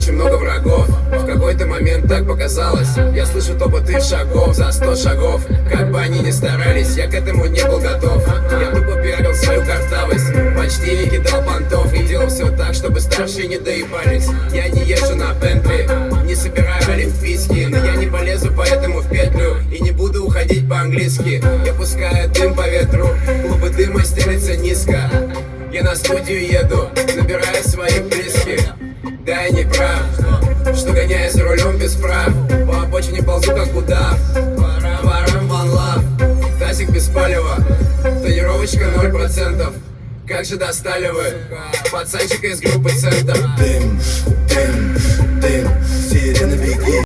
очень много врагов. В какой-то момент так показалось. Я слышу топот их шагов за 100 шагов. Как бы они ни старались, я к этому не был готов. Я тупо пиарил свою картавость, почти не кидал понтов и делал все так, чтобы старшие не доебались. Я не езжу на Бентли, не собираю олимпийские, но я не полезу поэтому в петлю и не буду уходить по-английски. Я пускаю дым по ветру, клубы дыма стелятся низко. Я на студию еду, набираю своих близких. Да, я не прав, что гоняю за рулем без прав. По обочине ползу как удав. Варам ван лав, тазик без палева, тонировочка 0%. Как же достали вы пацанчика из группы Центр. Дым, дым,